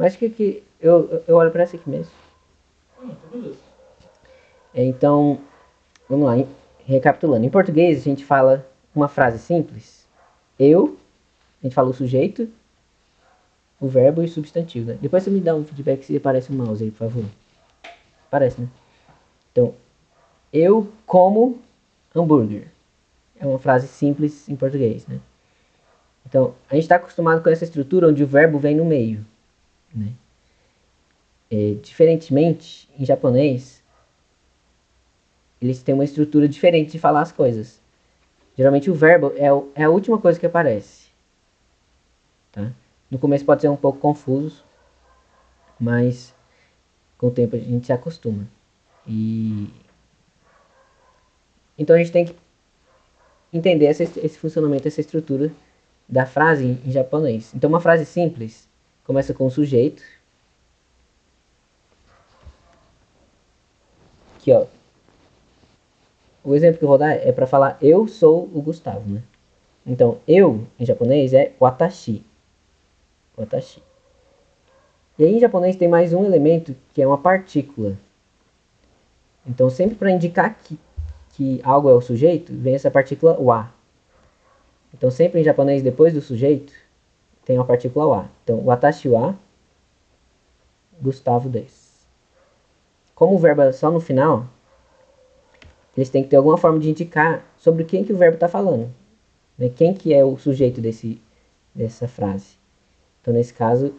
Mas que eu olho para essa aqui mesmo. Tá beleza. Então, vamos lá, recapitulando. Em português, a gente fala uma frase simples. Eu, a gente fala o sujeito, o verbo e o substantivo, né? Depois você me dá um feedback se aparece um mouse aí, por favor. Aparece, né? Então, eu como hambúrguer. É uma frase simples em português, né? Então, a gente está acostumado com essa estrutura onde o verbo vem no meio, né? Diferentemente, em japonês, eles têm uma estrutura diferente de falar as coisas. Geralmente o verbo é a última coisa que aparece. Tá? No começo pode ser um pouco confuso, mas com o tempo a gente se acostuma. Então a gente tem que entender esse funcionamento, essa estrutura da frase em japonês. Então uma frase simples começa com o sujeito. Aqui, ó. O exemplo que eu vou dar é para falar eu sou o Gustavo, né? Então, eu em japonês é watashi. Watashi. E aí em japonês tem mais um elemento que é uma partícula. Então, sempre para indicar que algo é o sujeito, vem essa partícula wa. Então, sempre em japonês, depois do sujeito, tem uma partícula wa. Então, watashi wa Gustavo desu. Como o verbo é só no final, eles têm que ter alguma forma de indicar sobre quem que o verbo está falando. Né? Quem que é o sujeito dessa frase. Então, nesse caso,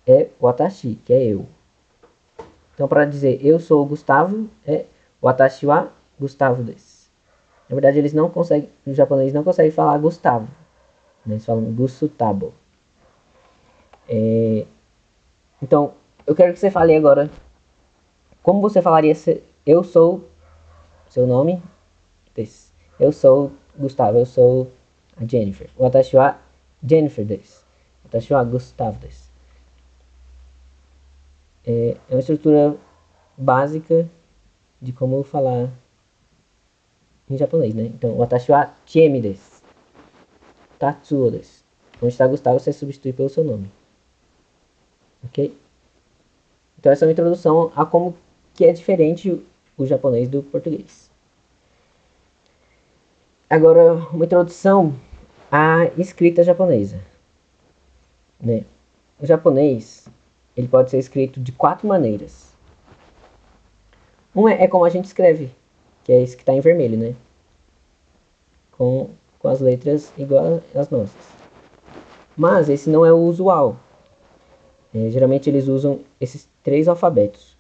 é watashi, que é eu. Então, para dizer eu sou o Gustavo, é watashi wa Gustavo desu. Na verdade, eles não conseguem, o japonês não consegue falar Gustavo. Né? Eles falam Gustavo. Então, eu quero que você fale agora como você falaria se eu sou seu nome desu. Eu sou Gustavo, eu sou a Jennifer. Watashi wa Jennifer desu. Watashi wa Gustavo desu. É uma estrutura básica de como falar em japonês, né? Então, watashi wa Chiemi desu. Tatsuo desu. Onde está Gustavo, você substitui pelo seu nome. Ok? Então, essa é uma introdução a como que é diferente o japonês do português. Agora, uma introdução à escrita japonesa. Né? O japonês ele pode ser escrito de 4 maneiras. Uma é como a gente escreve, que é esse que está em vermelho, né? Com as letras igual às nossas. Mas esse não é o usual. Geralmente eles usam esses 3 alfabetos.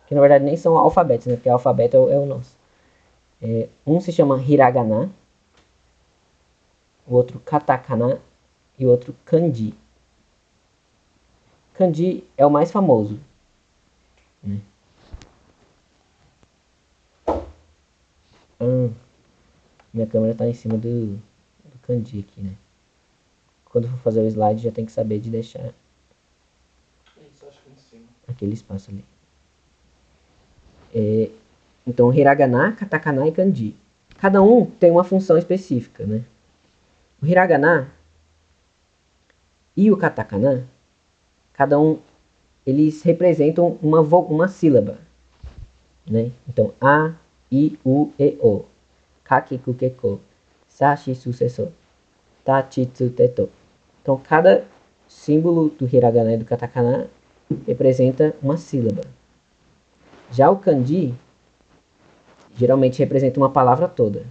Que na verdade nem são alfabetos, né? Porque alfabeto é o nosso. Um se chama hiragana, o outro katakana e o outro kanji. Kanji é o mais famoso. Né? Minha câmera está em cima do kanji aqui, né? Quando for fazer o slide já tem que saber de deixar Isso, acho que em cima. aquele espaço ali. Então, hiragana, katakana e kanji. Cada um tem uma função específica, né? O hiragana e o katakana, cada um, eles representam uma sílaba, né? Então, a, i, u, e, o. Kaki, kuke, ko. Sashi, suseso. Tachi, tsu, teto. Então, cada símbolo do hiragana e do katakana representa uma sílaba. Já o kanji geralmente representa uma palavra toda.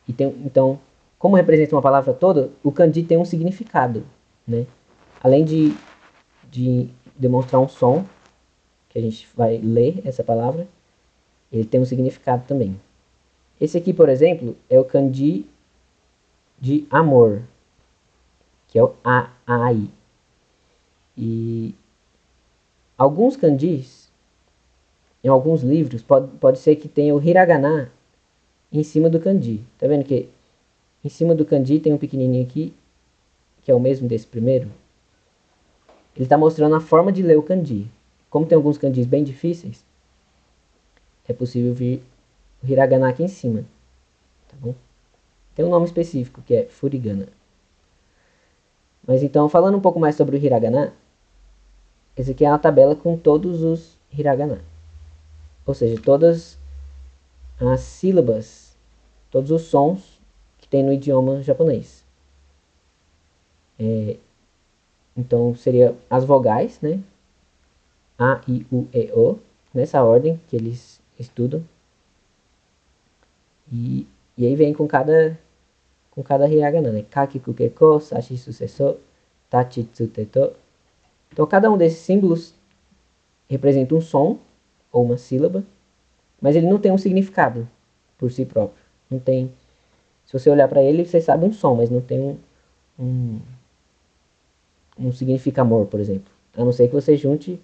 Então, como representa uma palavra toda, o kanji tem um significado. Né? Além de demonstrar um som, que a gente vai ler essa palavra, ele tem um significado também. Esse aqui, por exemplo, é o kanji de amor, que é o ai. E alguns kanjis, em alguns livros, pode ser que tenha o hiragana em cima do kanji. Tá vendo que em cima do kanji tem um pequenininho aqui, que é o mesmo desse primeiro? Ele está mostrando a forma de ler o kanji. Como tem alguns kanjis bem difíceis, é possível vir o hiragana aqui em cima. Tá bom? Tem um nome específico, que é furigana. Mas então, falando um pouco mais sobre o hiragana, essa aqui é uma tabela com todos os hiragana. Ou seja, todas as sílabas, todos os sons que tem no idioma japonês. Então, seria as vogais, né? A, I, U, E, O, nessa ordem que eles estudam. E aí vem com cada hiragana, né? Kaki, kukeko, sashi, suseso, tachi, tsuteto. Então, cada um desses símbolos representa um som ou uma sílaba, mas ele não tem um significado por si próprio. Não tem. Se você olhar para ele, você sabe um som, mas não tem um significa amor, por exemplo. A não ser que você junte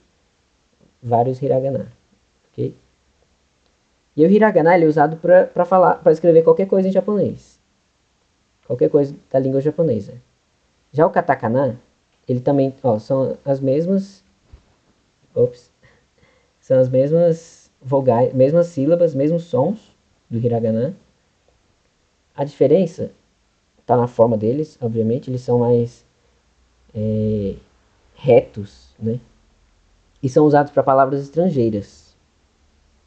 vários hiragana, ok? E o hiragana ele é usado para escrever qualquer coisa em japonês. Qualquer coisa da língua japonesa. Já o katakana, ele também, são as mesmas... São as mesmas vogais, mesmas sílabas, mesmos sons do hiragana. A diferença está na forma deles, obviamente. Eles são mais retos, né? E são usados para palavras estrangeiras.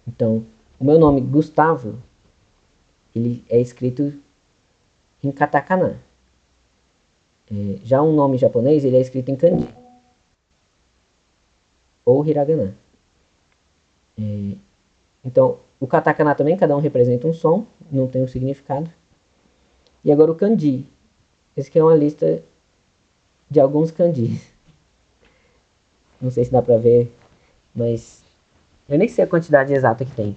Então, o meu nome, Gustavo, ele é escrito em katakana. Já um nome japonês, ele é escrito em kanji. Ou hiragana. Então, o katakana também, cada um representa um som, não tem um significado. E agora o kanji. Esse aqui é uma lista de alguns kanjis. Não sei se dá pra ver, mas eu nem sei a quantidade exata que tem.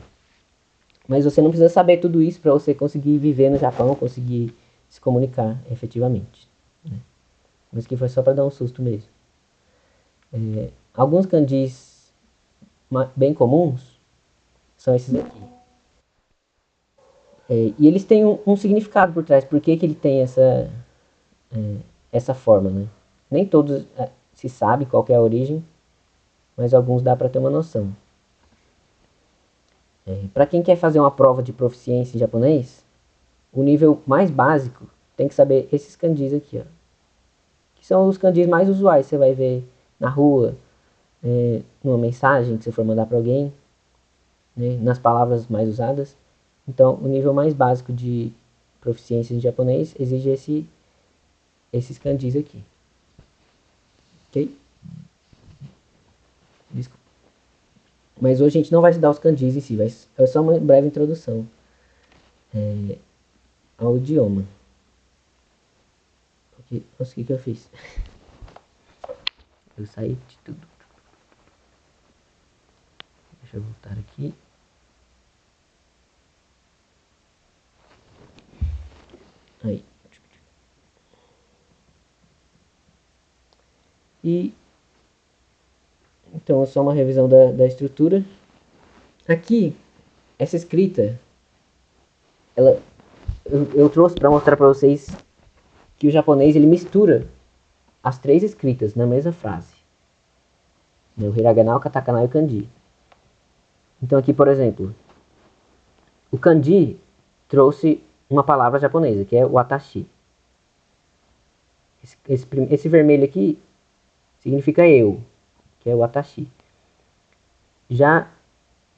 Mas você não precisa saber tudo isso para você conseguir viver no Japão, conseguir se comunicar efetivamente, né? Mas aqui foi só para dar um susto mesmo. Alguns kanjis bem comuns são esses aqui. E eles têm um significado por trás. Por que ele tem essa forma, né? Nem todos se sabe qual que é a origem, mas alguns dá para ter uma noção. Para quem quer fazer uma prova de proficiência em japonês, o nível mais básico tem que saber esses kanjis aqui, ó, que são os kanjis mais usuais. Você vai ver na rua, numa mensagem que você for mandar para alguém, né, nas palavras mais usadas. Então, o nível mais básico de proficiência em japonês exige esses kanjis aqui. Ok? Desculpa. Mas hoje a gente não vai estudar os kanjis em si, é só uma breve introdução ao idioma. Okay. Nossa, o que eu fiz? Eu saí de tudo. Deixa eu voltar aqui. Aí. E então é só uma revisão da estrutura. Aqui, essa escrita, eu trouxe para mostrar para vocês que o japonês ele mistura as três escritas na mesma frase. O hiragana, o katakana e o kanji. Então aqui, por exemplo, o kanji trouxe uma palavra japonesa, que é watashi. Esse vermelho aqui significa eu, que é o watashi. Já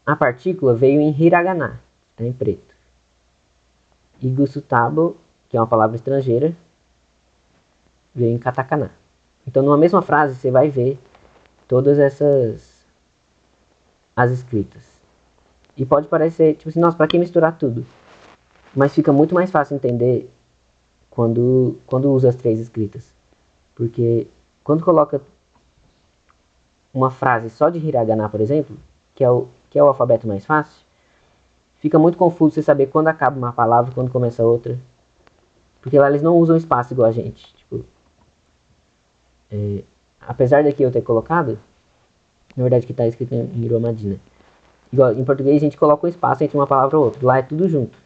a partícula veio em hiragana, está em preto. E gusutabo, que é uma palavra estrangeira, veio em katakana. Então, numa mesma frase, você vai ver todas as escritas. E pode parecer, tipo assim, nossa, pra que misturar tudo? Mas fica muito mais fácil entender quando usa as três escritas. Porque quando coloca uma frase só de hiragana, por exemplo, que é o alfabeto mais fácil, fica muito confuso você saber quando acaba uma palavra e quando começa outra. Porque lá eles não usam espaço igual a gente. Tipo, apesar daqui eu ter colocado, na verdade que está escrito em Hiromadina. Igual, em português a gente coloca um espaço entre uma palavra e outra. Lá é tudo junto,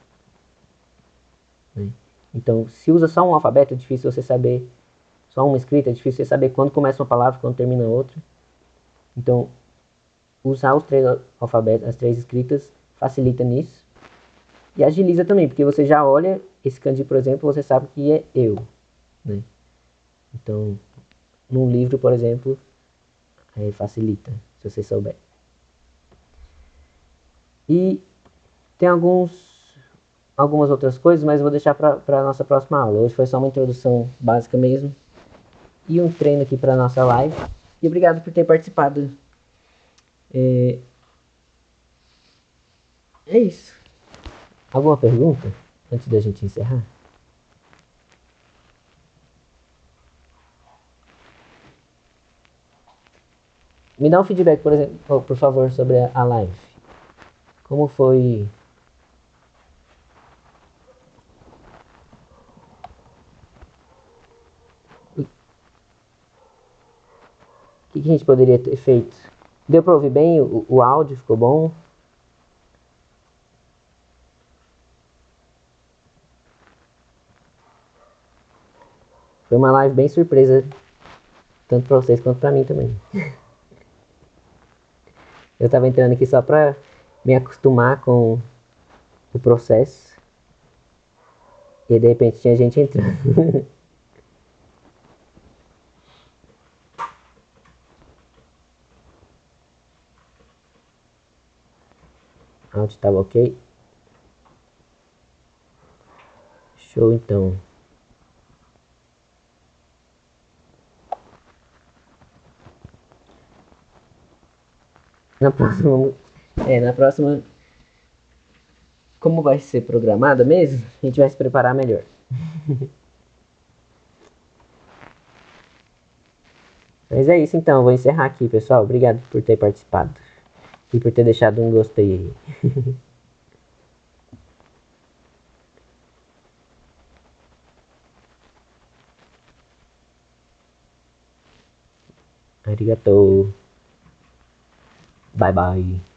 né? Então, se usa só um alfabeto, é difícil você saber, só uma escrita, é difícil você saber quando começa uma palavra e quando termina outra. Então, usar os três alfabetos, as três escritas, facilita nisso. E agiliza também, porque você já olha esse kanji, por exemplo, você sabe que é eu, né? Então, num livro, por exemplo, Aí facilita, se você souber. E tem algumas outras coisas, mas eu vou deixar para a nossa próxima aula. Hoje foi só uma introdução básica mesmo. E um treino aqui para nossa live. E obrigado por ter participado. É isso. Alguma pergunta antes da gente encerrar? Me dá um feedback, por exemplo, por favor, sobre a live. Como foi? O que a gente poderia ter feito? Deu para ouvir bem? O áudio ficou bom? Foi uma live bem surpresa, tanto para vocês quanto para mim também. Eu tava entrando aqui só para me acostumar com o processo. E de repente tinha gente entrando. O áudio tava ok? Show então. Na próxima, como vai ser programada mesmo, a gente vai se preparar melhor. Mas é isso então, vou encerrar aqui, pessoal. Obrigado por ter participado e por ter deixado um gostei aí. Arigatou. Bye bye.